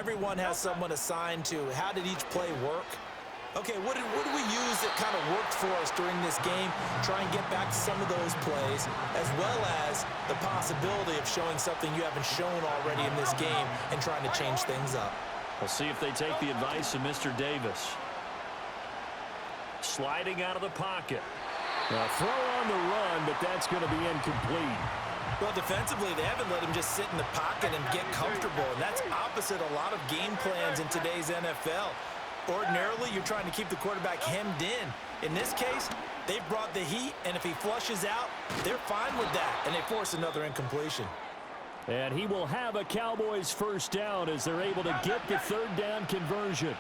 everyone has someone assigned to how did each play work. Okay, what did we use that kind of worked for us during this game? Try and get back to some of those plays, as well as the possibility of showing something you haven't shown already in this game and trying to change things up. We'll see if they take the advice of Mr. Davis. Sliding out of the pocket. A throw on the run, but that's going to be incomplete. Well, defensively, they haven't let him just sit in the pocket and get comfortable, and that's opposite a lot of game plans in today's NFL. Ordinarily, you're trying to keep the quarterback hemmed in. In this case, they've brought the heat, and if he flushes out, they're fine with that, and they force another incompletion. And he will have a Cowboys first down as they're able to get the third down conversion.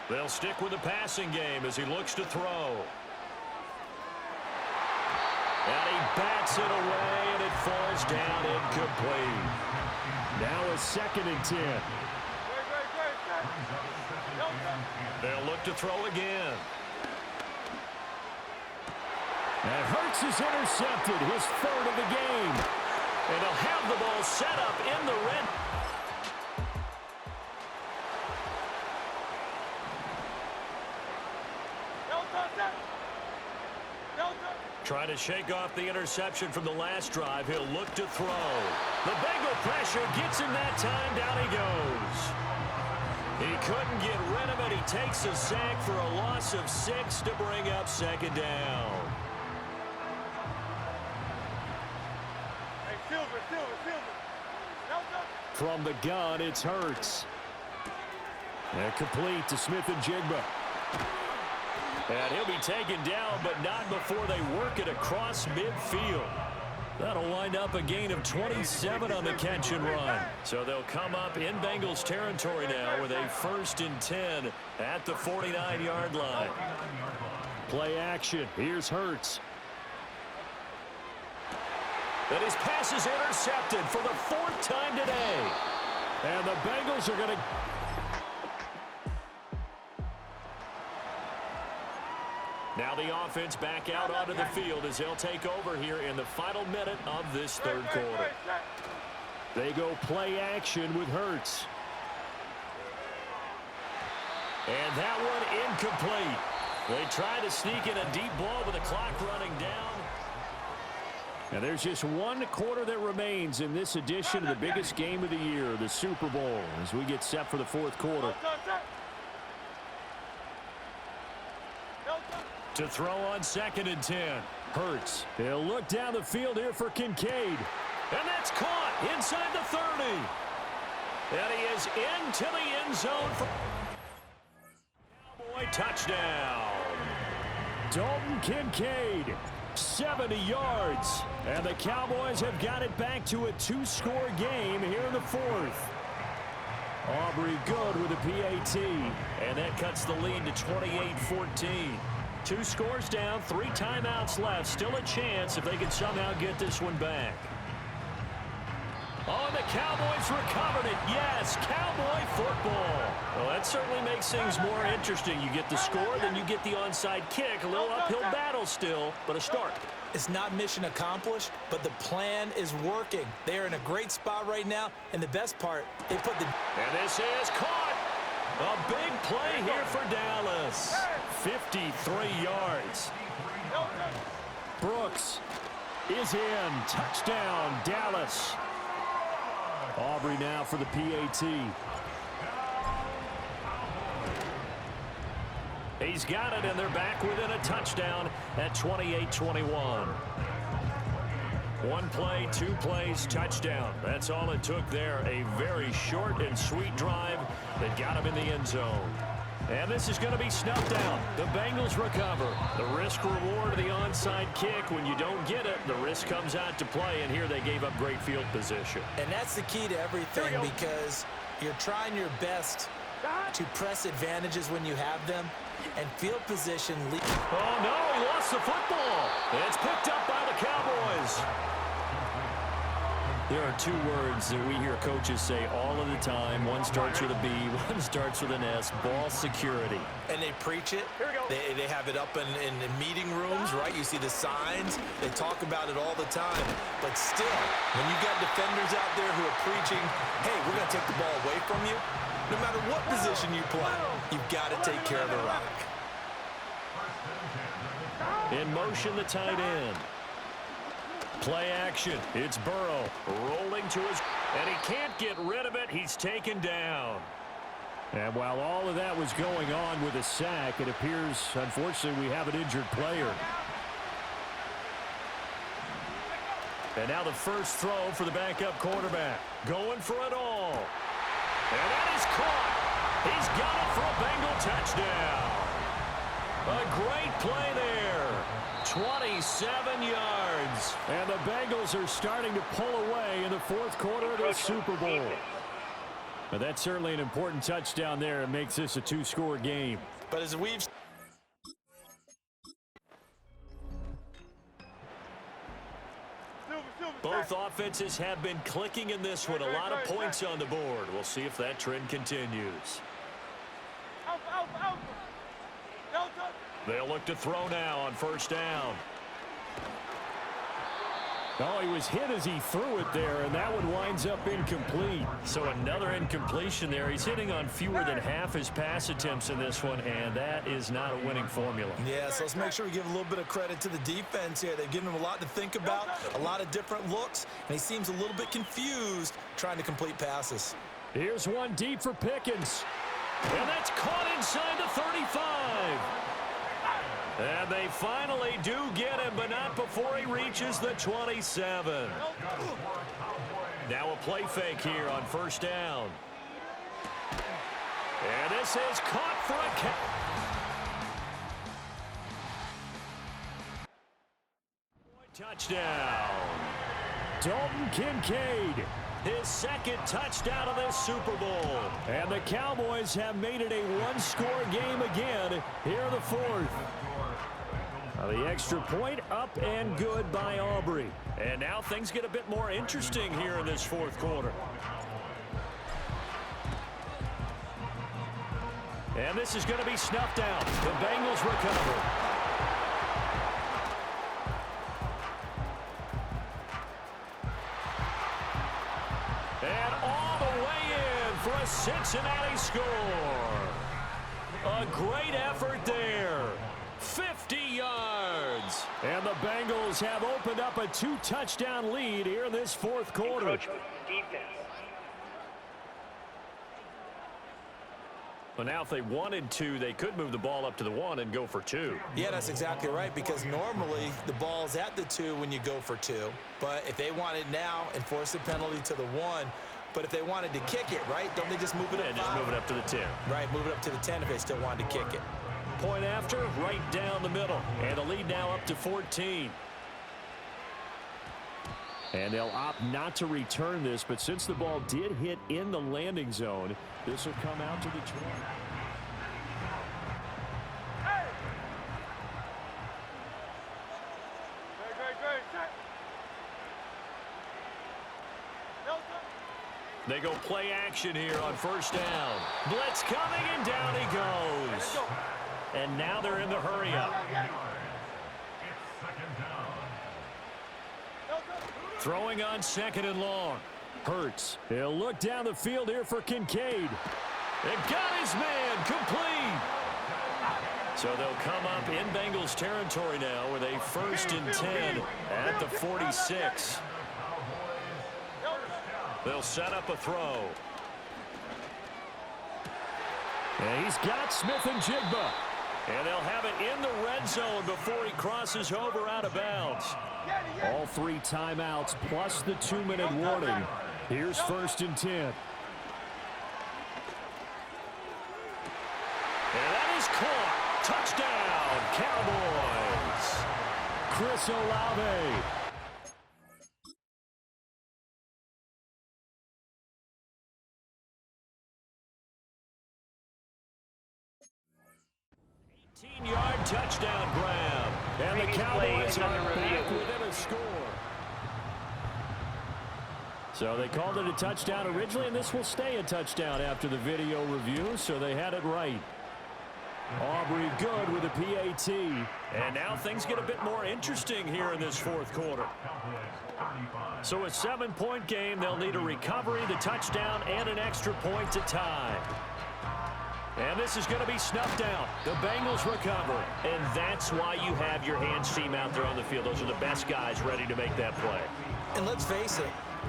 They'll stick with the passing game as he looks to throw. And he bats it away, and it falls down incomplete. Now a 2nd and 10. They'll look to throw again. And Hurts is intercepted, his 3rd of the game. And he'll have the ball set up in the red. Trying to shake off the interception from the last drive. He'll look to throw. The Bengal pressure gets him that time. Down he goes. He couldn't get rid of it. He takes a sack for a loss of 6 to bring up 2nd down. From the gun, it's Hurts. And complete to Smith and Jigba. And he'll be taken down, but not before they work it across midfield. That'll wind up a gain of 27 on the catch and run. So they'll come up in Bengals territory now with a 1st and 10 at the 49-yard line. Play action. Here's Hurts. And his pass is intercepted for the 4th time today. And the Bengals are going to... Now the offense back out onto the field as they'll take over here in the final minute of this 3rd quarter. They go play action with Hurts. And that one incomplete. They try to sneak in a deep ball with the clock running down. And there's just 1 quarter that remains in this edition of the biggest game of the year, the Super Bowl, as we get set for the 4th quarter. To throw on 2nd and 10. Hurts. He'll look down the field here for Kincaid. And that's caught inside the 30. And he is into the end zone for Cowboy touchdown. Dalton Kincaid, 70 yards. And the Cowboys have got it back to a 2-score game here in the 4th. Aubrey good with a PAT. And that cuts the lead to 28-14. 2 scores down, 3 timeouts left. Still a chance if they can somehow get this one back. Oh, and the Cowboys recovered it. Yes, Cowboy football. Well, that certainly makes things more interesting. You get the score, then you get the onside kick. A little uphill battle still, but a start. It's not mission accomplished, but the plan is working. They are in a great spot right now, and the best part, they put the... And this is caught. A big play here for Dallas. 53 yards. Brooks is in. Touchdown, Dallas. Aubrey now for the PAT. He's got it, and they're back within a touchdown at 28-21. 1 play, 2 plays, touchdown. That's all it took there. A very short and sweet drive that got him in the end zone. And this is going to be snuffed out. The Bengals recover. The risk-reward of the onside kick. When you don't get it, the risk comes out to play, and here they gave up great field position. And that's the key to everything, because you're trying your best to press advantages when you have them, and field position... Oh, no, he lost the football. It's picked up by the Cowboys. There are two words that we hear coaches say all of the time. One starts with a B, one starts with an S, ball security. And they preach it. They have it up in meeting rooms, right? You see the signs. They talk about it all the time. But still, when you got defenders out there who are preaching, hey, we're going to take the ball away from you, no matter what position you play, you've got to take care of the rock. In motion, the tight end. Play action. It's Burrow rolling to his, and he can't get rid of it. He's taken down. And while all of that was going on with a sack, it appears, unfortunately, we have an injured player. And now the first throw for the backup quarterback. Going for it all. And that is caught. He's got it for a Bengal touchdown. A great play there. 27 yards. And the Bengals are starting to pull away in the fourth quarter of the Super Bowl. But that's certainly an important touchdown there. It makes this a two-score game. But as we've... Both offenses have been clicking in this one. A lot of points on the board. We'll see if that trend continues. They'll look to throw now on first down. Oh, he was hit as he threw it there, and that one winds up incomplete. So another incompletion there. He's hitting on fewer than half his pass attempts in this one, and that is not a winning formula. Yeah, so let's make sure we give a little bit of credit to the defense here. They've given him a lot to think about, a lot of different looks, and he seems a little bit confused trying to complete passes. Here's one deep for Pickens. And that's caught inside the 35. And they finally do get him, but not before he reaches the 27. Now a play fake here on first down. And this is caught for a touchdown. Dalton Kincaid. His second touchdown of this Super Bowl. And the Cowboys have made it a one-score game again here in the fourth. The extra point up and good by Aubrey. And now things get a bit more interesting here in this fourth quarter. And this is going to be snuffed out. The Bengals recover. And all the way in for a Cincinnati score. A great effort there. 50 yards. And the Bengals have opened up a two-touchdown lead here in this fourth quarter. Well, now if they wanted to, they could move the ball up to the 1 and go for 2. Yeah, that's exactly right, because normally the ball's at the 2 when you go for 2. But if they want it now, enforce the penalty to the 1. But if they wanted to kick it, right, don't they just move it up? Yeah, just move it up to the 10. Right, move it up to the 10 if they still wanted to kick it. Point after, right down the middle. And the lead now up to 14. And they'll opt not to return this, but since the ball did hit in the landing zone, this will come out to the 20. They go play action here on first down. Blitz coming, and down he goes. And now they're in the hurry-up. Throwing on second and long. Hurts. He'll look down the field here for Kincaid. And got his man complete. So they'll come up in Bengals territory now with a 1st and 10 at the 46. They'll set up a throw. And he's got Smith and Jigba. And they'll have it in the red zone before he crosses over out of bounds. All 3 timeouts plus the 2-minute warning. Here's 1st and 10. And that is caught. Touchdown, Cowboys. Chris Olave. Yard touchdown grab. And the Cowboys are back within a score. So they called it a touchdown originally, and this will stay a touchdown after the video review, so they had it right. Aubrey good with a PAT. And now things get a bit more interesting here in this fourth quarter. So a 7-point game. They'll need a recovery, the touchdown, and an extra point to tie. And this is going to be snuffed out. The Bengals recover. And that's why you have your hands team out there on the field. Those are the best guys ready to make that play. And let's face it,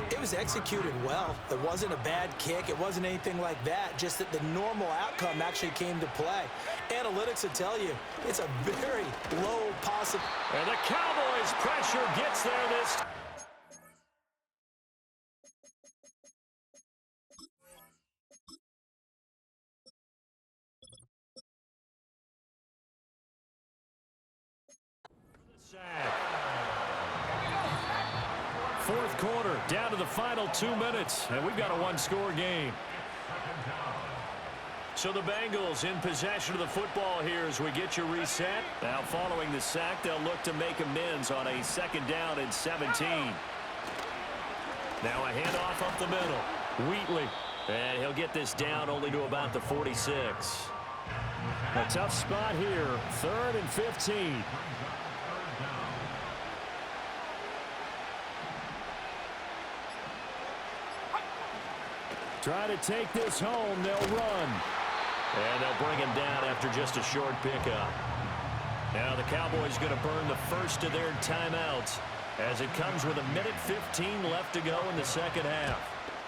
it was executed well. It wasn't a bad kick. It wasn't anything like that. Just that the normal outcome actually came to play. Analytics will tell you it's a very low possible. And the Cowboys' pressure gets there this time. Fourth quarter, down to the final 2 minutes, and we've got a one-score game. So the Bengals in possession of the football here as we get you reset. Now following the sack, they'll look to make amends on a 2nd down and 17. Now a handoff up the middle. Wheatley. And he'll get this down only to about the 46. A tough spot here, 3rd and 15. Try to take this home. They'll run. And they'll bring him down after just a short pickup. Now the Cowboys going to burn the first of their timeouts as it comes with 1:15 left to go in the second half.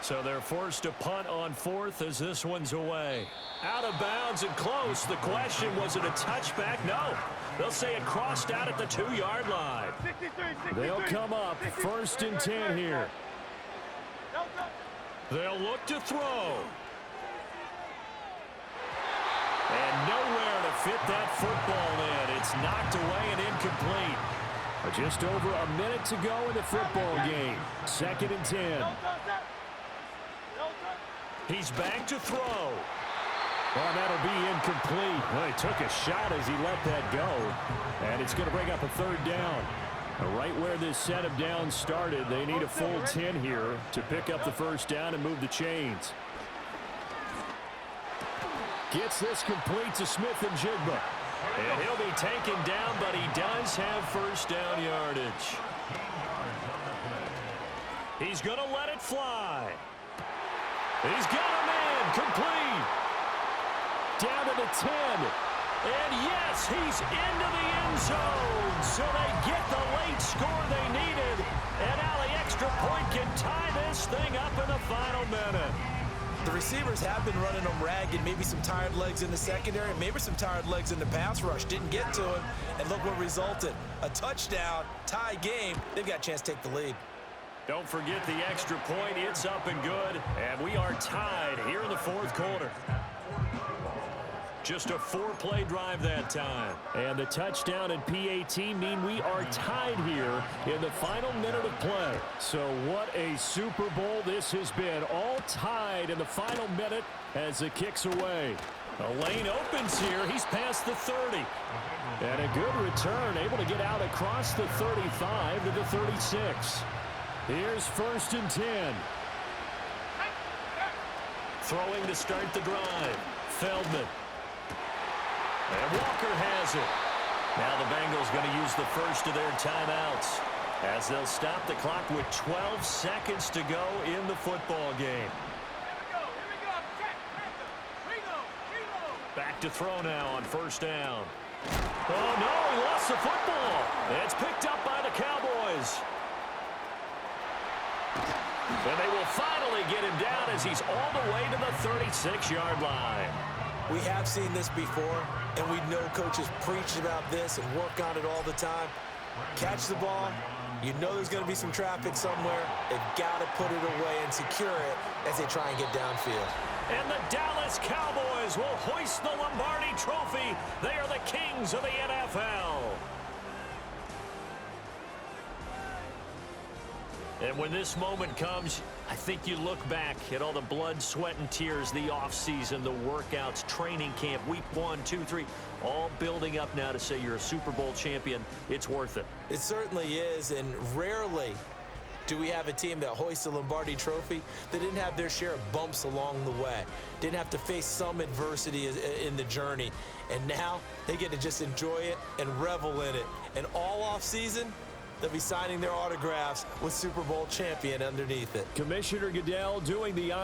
So they're forced to punt on 4th as this one's away. Out of bounds and close. The question, was it a touchback? No. They'll say it crossed out at the 2-yard line. They'll come up 1st and 10 here. They'll look to throw. And nowhere to fit that football in. It's knocked away and incomplete. Just over a minute to go in the football game. 2nd and 10. He's back to throw. Well, that'll be incomplete. Well, he took a shot as he let that go. And it's going to bring up a 3rd down. Right where this set of downs started, they need a full 10 here to pick up the 1st down and move the chains. Gets this complete to Smith and Jigba. And he'll be taken down, but he does have 1st down yardage. He's going to let it fly. He's got a man complete. Down to the 10. And yes, he's into the end zone. So they get the late score they needed. And now the extra point can tie this thing up in the final minute. The receivers have been running them ragged. Maybe some tired legs in the secondary, maybe some tired legs in the pass rush. Didn't get to him, and look what resulted. A touchdown, tie game. They've got a chance to take the lead. Don't forget the extra point. It's up and good, and we are tied here in the 4th quarter. Just a 4-play drive that time. And the touchdown and PAT mean we are tied here in the final minute of play. So what a Super Bowl this has been. All tied in the final minute as it kicks away. The lane opens here. He's past the 30. And a good return, able to get out across the 35 to the 36. Here's 1st and 10. Throwing to start the drive. Feldman. And Walker has it. Now the Bengals going to use the first of their timeouts as they'll stop the clock with 12 seconds to go in the football game. Back to throw now on 1st down. Oh, no, he lost the football. It's picked up by the Cowboys. And they will finally get him down as he's all the way to the 36-yard line. We have seen this before, and we know coaches preach about this and work on it all the time. Catch the ball. You know there's going to be some traffic somewhere. They've got to put it away and secure it as they try and get downfield. And the Dallas Cowboys will hoist the Lombardi Trophy. They are the kings of the NFL. And when this moment comes, I think you look back at all the blood, sweat, and tears, the offseason, the workouts, training camp, week 1, 2, 3, all building up now to say you're a Super Bowl champion. It's worth it. It certainly is, and rarely Do we have a team that hoists the Lombardi Trophy that didn't have their share of bumps along the way, didn't have to face some adversity in the journey, and now they get to just enjoy it and revel in it. And all offseason, they'll be signing their autographs with Super Bowl champion underneath it. Commissioner Goodell doing the honor.